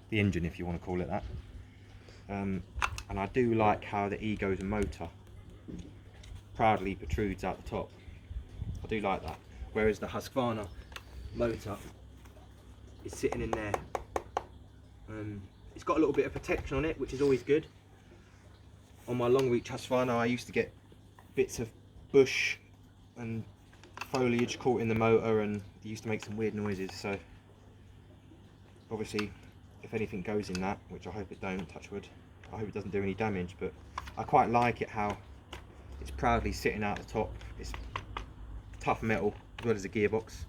the engine, if you want to call it that. And I do like how the Ego's motor proudly protrudes out the top. I do like that. Whereas the Husqvarna motor is sitting in there. It's got a little bit of protection on it, which is always good. On my long reach Husqvarna, I used to get bits of bush and foliage caught in the motor, and it used to make some weird noises. So obviously, if anything goes in that, which I hope it don't, touch wood, I hope it doesn't do any damage, but I quite like it how it's proudly sitting out the top. It's tough metal as well as a gearbox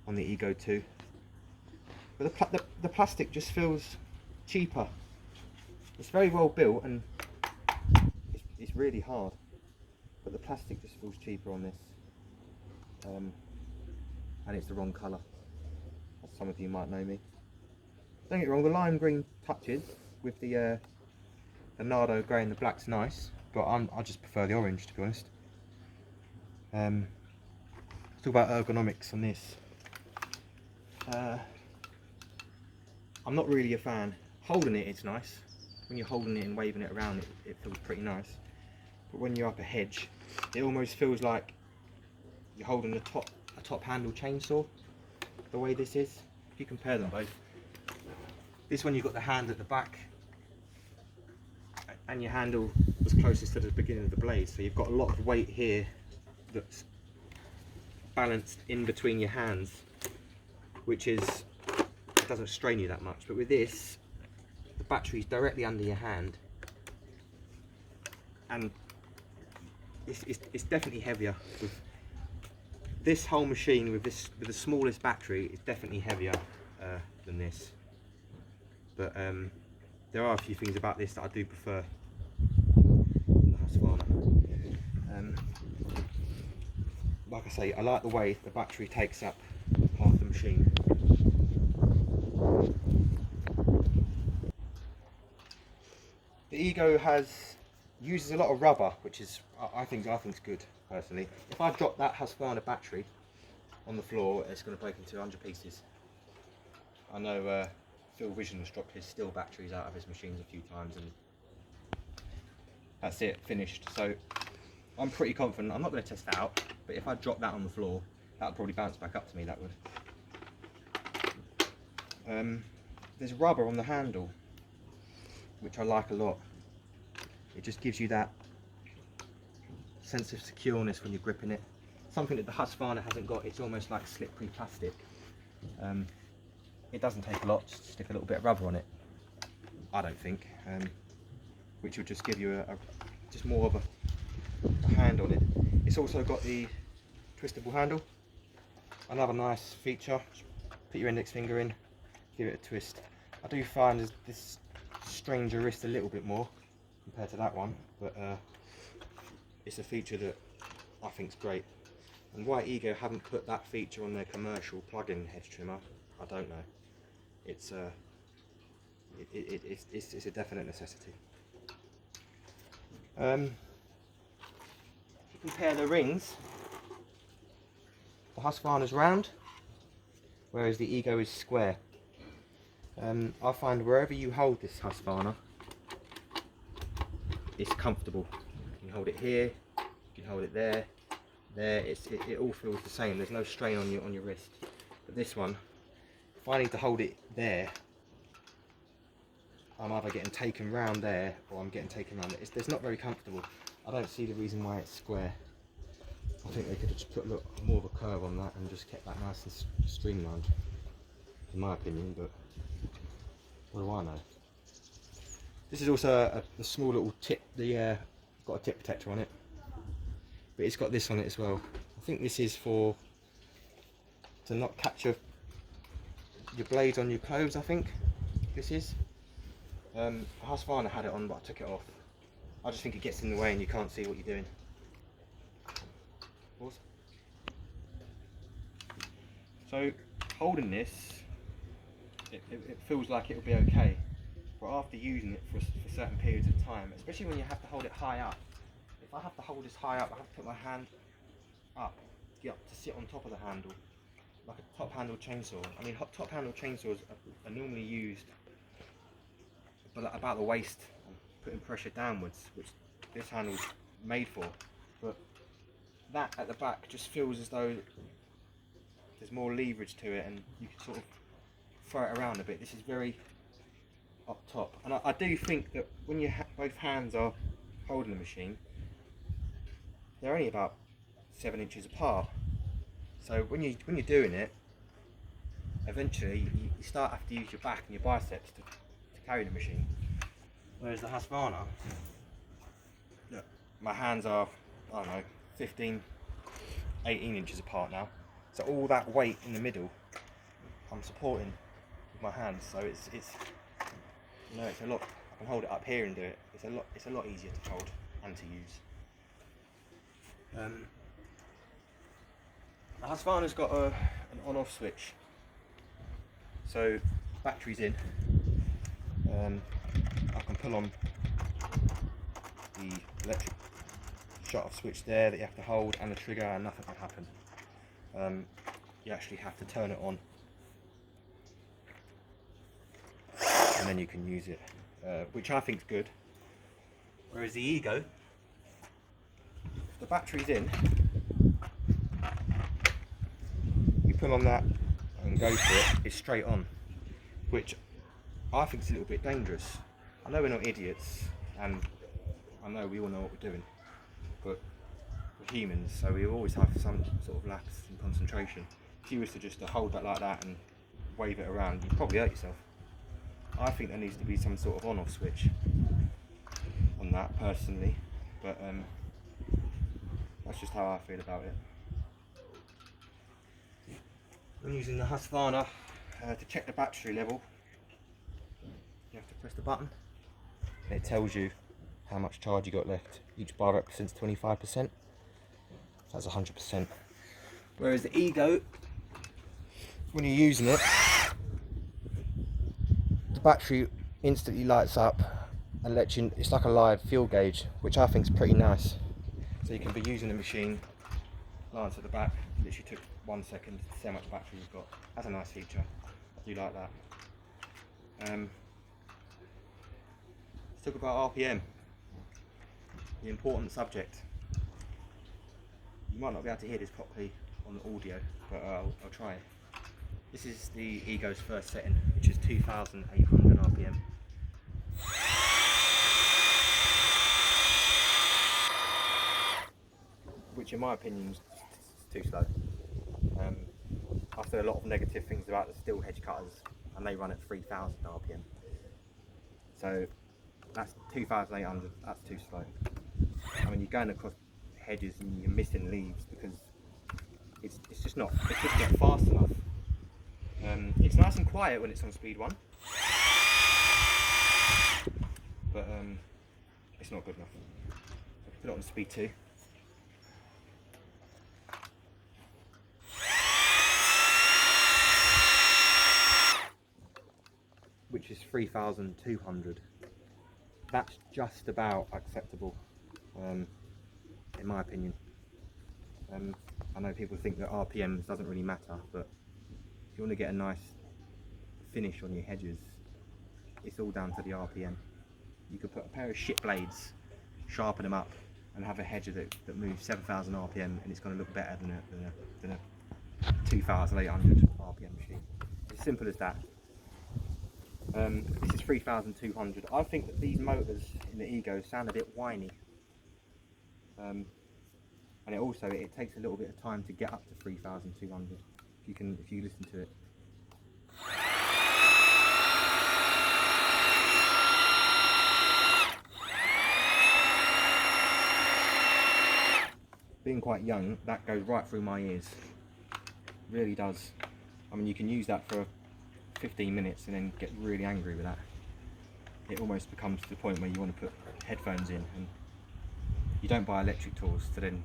on the Ego 2. But the plastic just feels cheaper. It's very well built and it's really hard, but the plastic just feels cheaper on this. And it's the wrong colour, as some of you might know me. Don't get me wrong, the lime green touches with the Nardo grey and the black's nice, but I just prefer the orange, to be honest. Let's talk about ergonomics on this. I'm not really a fan. Holding it, it's nice. When you're holding it and waving it around, it feels pretty nice. But when you're up a hedge, it almost feels like you're holding a top handle chainsaw, the way this is. If you compare them both, this one you've got the hand at the back, and your handle was closest to the beginning of the blade, so you've got a lot of weight here that's balanced in between your hands, which is, it doesn't strain you that much. But with this, the battery's directly under your hand, and it's definitely heavier. With this whole machine, with the smallest battery, it's definitely heavier than this. But there are a few things about this that I do prefer in the Husqvarna. Like I say, I like the way the battery takes up half the machine. The Ego uses a lot of rubber, which is I think is good personally. If I drop that Husqvarna battery on the floor, it's going to break into 100 pieces. I know Phil Vision has dropped his steel batteries out of his machines a few times, and that's it, finished. So I'm pretty confident. I'm not going to test that out, but if I drop that on the floor, that would probably bounce back up to me. That would. There's rubber on the handle, which I like a lot. It just gives you that sense of secureness when you're gripping it. Something that the Husqvarna hasn't got. It's almost like slippery plastic. It doesn't take a lot just to stick a little bit of rubber on it, I don't think, which will just give you just more of a hand on it. It's also got the twistable handle, another nice feature. Just put your index finger in, give it a twist. I do find this strains your wrist a little bit more compared to that one, but it's a feature that I think is great. And why Ego haven't put that feature on their commercial plug-in hedge trimmer, I don't know. It's a definite necessity. If you compare the rings, the Husqvarna's round, whereas the Ego is square. I find wherever you hold this Husqvarna, it's comfortable. You can hold it here, you can hold it there. It all feels the same. There's no strain on your wrist. But this one, if I need to hold it there, I'm either getting taken round there or I'm getting taken round there. It's not very comfortable. I don't see the reason why it's square. I think they could have just put more of a curve on that and just kept that nice and streamlined, in my opinion, but what do I know? This is also a small little tip, got a tip protector on it, but it's got this on it as well. I think this is to not catch your blades on your clothes, I think this is. Husqvarna had it on, but I took it off. I just think it gets in the way and you can't see what you're doing. Pause. So holding this, it feels like it'll be okay, but after using it for certain periods of time, especially when you have to hold it high up. If I have to hold this high up, I have to put my hand up to sit on top of the handle. like a top handle chainsaw. I mean, top handle chainsaws are normally used about the waist, putting pressure downwards, which this handle's made for. But that at the back just feels as though there's more leverage to it, and you can sort of throw it around a bit. This is very up top, and I do think that when both hands are holding the machine, they're only about 7 inches apart. So when you're doing it, eventually you start to have to use your back and your biceps to carry the machine. Whereas the Husqvarna, look, my hands are, I don't know, 15, 18 inches apart now. So all that weight in the middle, I'm supporting with my hands. So it's you know, it's a lot. I can hold it up here and do it. It's a lot easier to hold and to use. The Husqvarna's got an on-off switch. So battery's in. I can pull on the electric shut-off switch there that you have to hold, and the trigger, and nothing can happen. You actually have to turn it on, and then you can use it, which I think is good. Whereas the Ego, if the battery's in, you pull on that and go for it, it's straight on, which I think is a little bit dangerous. I know we're not idiots, and I know we all know what we're doing, but we're humans, so we always have some sort of lapse in concentration. If you was to just hold that like that and wave it around, you'd probably hurt yourself. I think there needs to be some sort of on-off switch on that, personally, but that's just how I feel about it. I'm using the Husqvarna to check the battery level. You have to press the button, and it tells you how much charge you got left. Each bar represents 25%, so that's 100%. Whereas the Ego, when you're using it, the battery instantly lights up and lets you, it's like a live fuel gauge, which I think is pretty nice. So you can be using the machine, glance at the back, literally took 1 second to see how much battery you've got. That's a nice feature, I do like that. Let's talk about RPM, the important subject. You might not be able to hear this properly on the audio, but I'll try it. This is the Ego's first setting, which is 2,800 RPM. Which in my opinion is too slow. I've heard a lot of negative things about the steel hedge cutters, and they run at 3,000 RPM. So that's 2,800, that's too slow. I mean, you're going across hedges and you're missing leaves because it's just not fast enough. It's nice and quiet when it's on speed 1, but it's not good enough. So put it on speed 2. Which is 3,200. That's just about acceptable, in my opinion. I know people think that RPMs doesn't really matter, but if you want to get a nice finish on your hedges, it's all down to the RPM. You could put a pair of shit blades, sharpen them up, and have a hedger that moves 7,000 RPM, and it's going to look better than a 2,800 RPM machine. It's as simple as that. This is 3,200. I think that these motors in the Ego sound a bit whiny, and it takes a little bit of time to get up to 3,200. If you listen to it. Being quite young, that goes right through my ears. Really does. I mean, you can use that for 15 minutes and then get really angry with that. It almost becomes to the point where you want to put headphones in, and you don't buy electric tools to then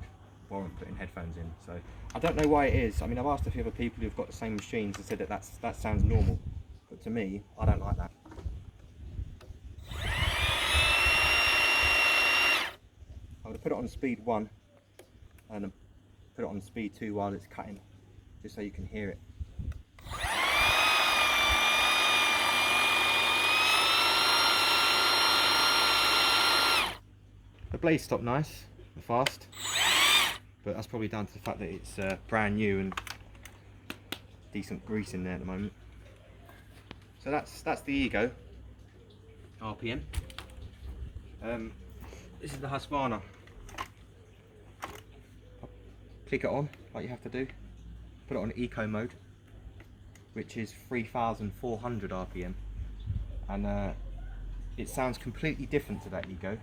warrant putting headphones in. So I don't know why it is. I mean, I've asked a few other people who've got the same machines and said that sounds normal, but to me, I don't like that. I'm going to put it on speed 1 and put it on speed 2 while it's cutting, just so you can hear it. The blades stop nice and fast, but that's probably down to the fact that it's brand new and decent grease in there at the moment. So that's the Ego RPM. This is the Husqvarna. Click it on like you have to do. Put it on eco mode, which is 3,400 RPM, and it sounds completely different to that Ego,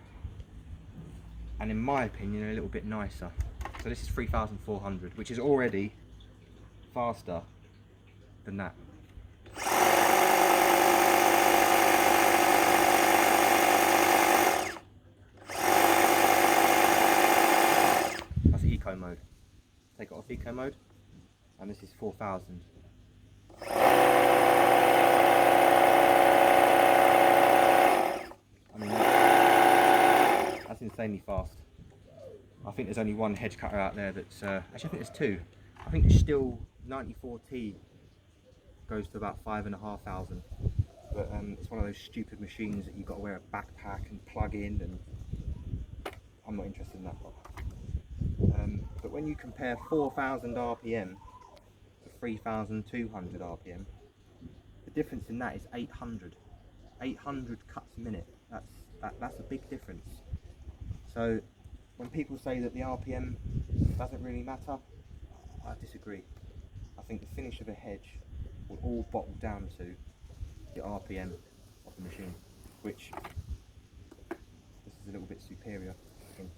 and in my opinion a little bit nicer. So this is 3,400, which is already faster than that. That's eco mode. Take it off eco mode, and this is 4,000. I mean, that's insanely fast. I think there's only one hedge cutter out there that's, actually I think there's two. I think the Stihl 94T goes to about 5,500, but it's one of those stupid machines that you've got to wear a backpack and plug in, and I'm not interested in that one. But when you compare 4,000 RPM to 3,200 RPM, the difference in that is 800 cuts a minute. That's a big difference. So when people say that the RPM doesn't really matter, I disagree. I think the finish of a hedge will all bottle down to the RPM of the machine, which this is a little bit superior, I think.